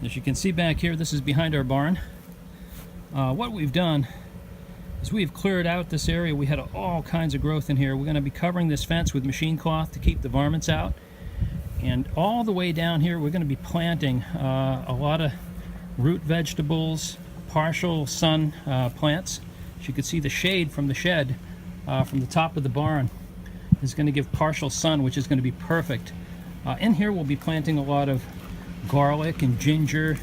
As you can see back here, this is behind our barn. What we've done is we've cleared out this area. We had all kinds of growth in here. We're going to be covering this fence with machine cloth to keep the varmints out. And all the way down here, we're going to be planting a lot of root vegetables, partial sun plants. As you can see, the shade from the shed from the top of the barn is going to give partial sun, which is going to be perfect. In here, we'll be planting a lot of garlic and ginger,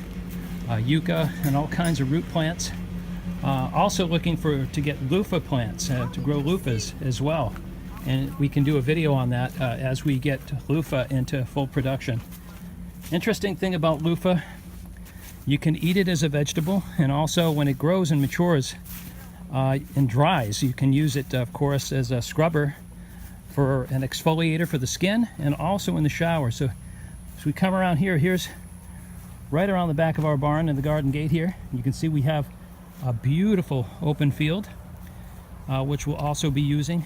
yucca, and all kinds of root plants. Also looking to get loofah plants, to grow loofahs as well. And we can do a video on that as we get loofah into full production. Interesting thing about loofah, you can eat it as a vegetable, and also when it grows and matures and dries, you can use it, of course, as a scrubber for an exfoliator for the skin, and also in the shower. So as we come around here, here's right around the back of our barn and the garden gate here, you can see we have a beautiful open field, which we'll also be using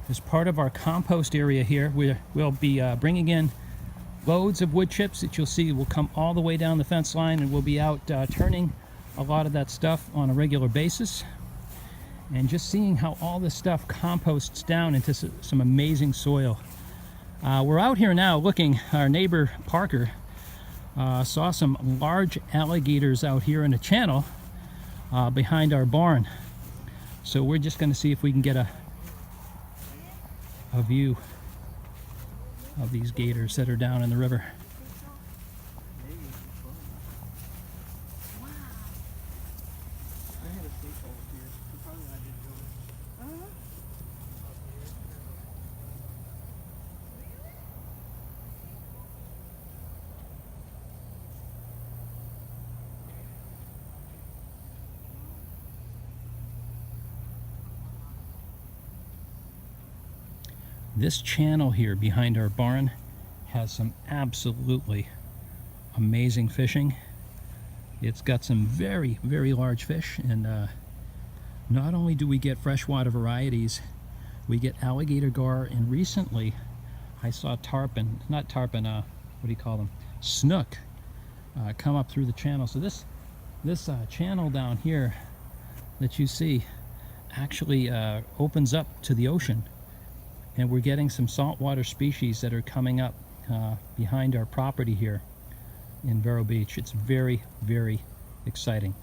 as part of our compost area here. We'll be bringing in loads of wood chips that you'll see will come all the way down the fence line, and we'll be out turning a lot of that stuff on a regular basis, and just seeing how all this stuff composts down into some amazing soil. We're out here now looking. Our neighbor Parker saw some large alligators out here in a channel behind our barn. So we're just going to see if we can get a view of these gators that are down in the river. This channel here behind our barn has some absolutely amazing fishing. It's got some very, very large fish, and not only do we get freshwater varieties, we get alligator gar, and recently I saw tarpon, not tarpon, what do you call them? Snook, come up through the channel. So this channel down here that you see actually opens up to the ocean. And we're getting some saltwater species that are coming up behind our property here in Vero Beach. It's very, very exciting.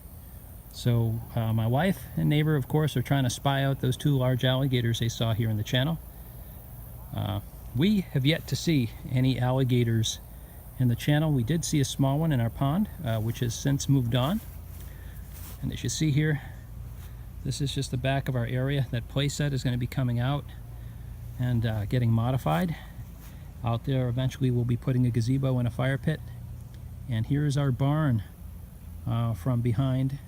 So my wife and neighbor, of course, are trying to spy out those two large alligators they saw here in the channel. We have yet to see any alligators in the channel. We did see a small one in our pond, which has since moved on. And as you see here, this is just the back of our area. That play set is going to be coming out and getting modified. Out there eventually we'll be putting a gazebo and a fire pit. And here's our barn from behind,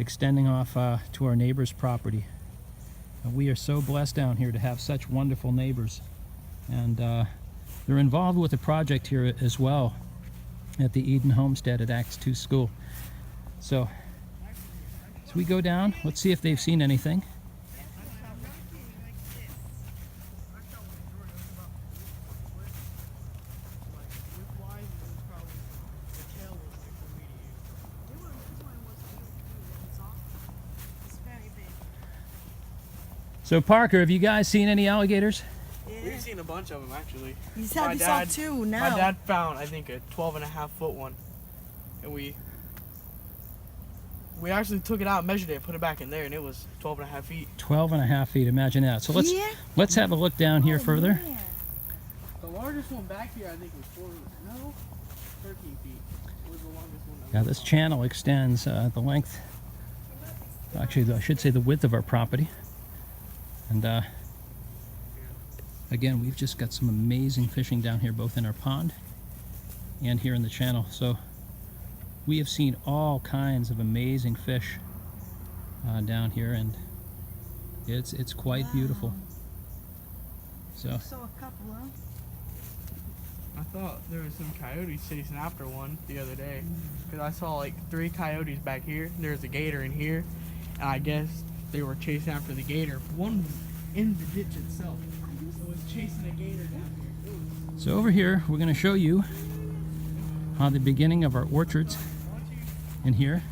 extending off to our neighbor's property. And we are so blessed down here to have such wonderful neighbors. And they're involved with a project here as well at the Eden Homestead at Acts 2 School. So as we go down, let's see if they've seen anything. So Parker, have you guys seen any alligators? Yeah. We've seen a bunch of them actually. You said you saw two now. My dad found, I think, a 12.5-foot one, and we actually took it out, measured it, put it back in there, and it was 12.5 feet. 12.5 feet. Imagine that. So let's have a look down here further. Man. The largest one back here, I think, was 13 feet. Was the longest one. Yeah, this channel extends the length. Actually, I should say the width of our property. And again, we've just got some amazing fishing down here, both in our pond and here in the channel. So we have seen all kinds of amazing fish down here, and it's quite beautiful. So I saw a couple of them. I thought there was some coyotes chasing after one the other day, because I saw like 3 coyotes back here. There's a gator in here, and I guess they were chasing after the gator. One was in the ditch itself, so it was chasing a gator down here. over here, we're going to show you the beginning of our orchards in here.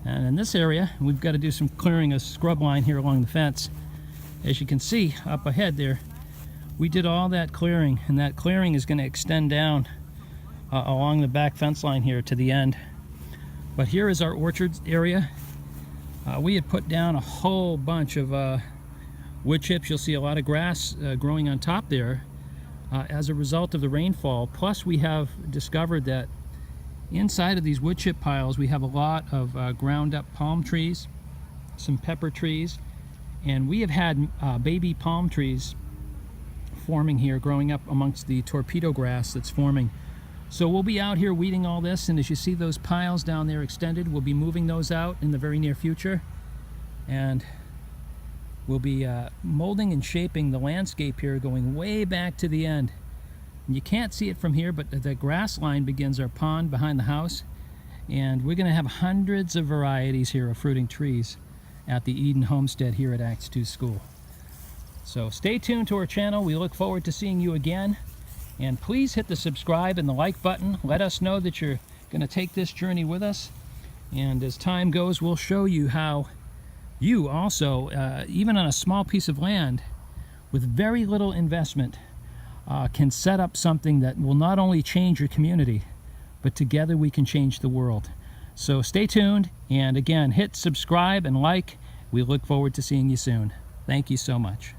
And in this area, we've got to do some clearing of scrub line here along the fence. As you can see up ahead there, we did all that clearing, and that clearing is going to extend down along the back fence line here to the end. But here is our orchard area. We had put down a whole bunch of wood chips. You'll see a lot of grass growing on top there as a result of the rainfall. Plus, we have discovered that inside of these wood chip piles, we have a lot of ground up palm trees, some pepper trees, and we have had baby palm trees forming here, growing up amongst the torpedo grass that's forming. So we'll be out here weeding all this, and as you see those piles down there extended, we'll be moving those out in the very near future, and we'll be molding and shaping the landscape here, going way back to the end. And you can't see it from here, but the grass line begins our pond behind the house, and we're going to have hundreds of varieties here of fruiting trees at the Eden Homestead here at Acts 2 School. So stay tuned to our channel. We look forward to seeing you again. And please hit the subscribe and the like button. Let us know that you're going to take this journey with us. And as time goes, we'll show you how you also, even on a small piece of land, with very little investment, can set up something that will not only change your community, but together we can change the world. So stay tuned, and again, hit subscribe and like. We look forward to seeing you soon. Thank you so much.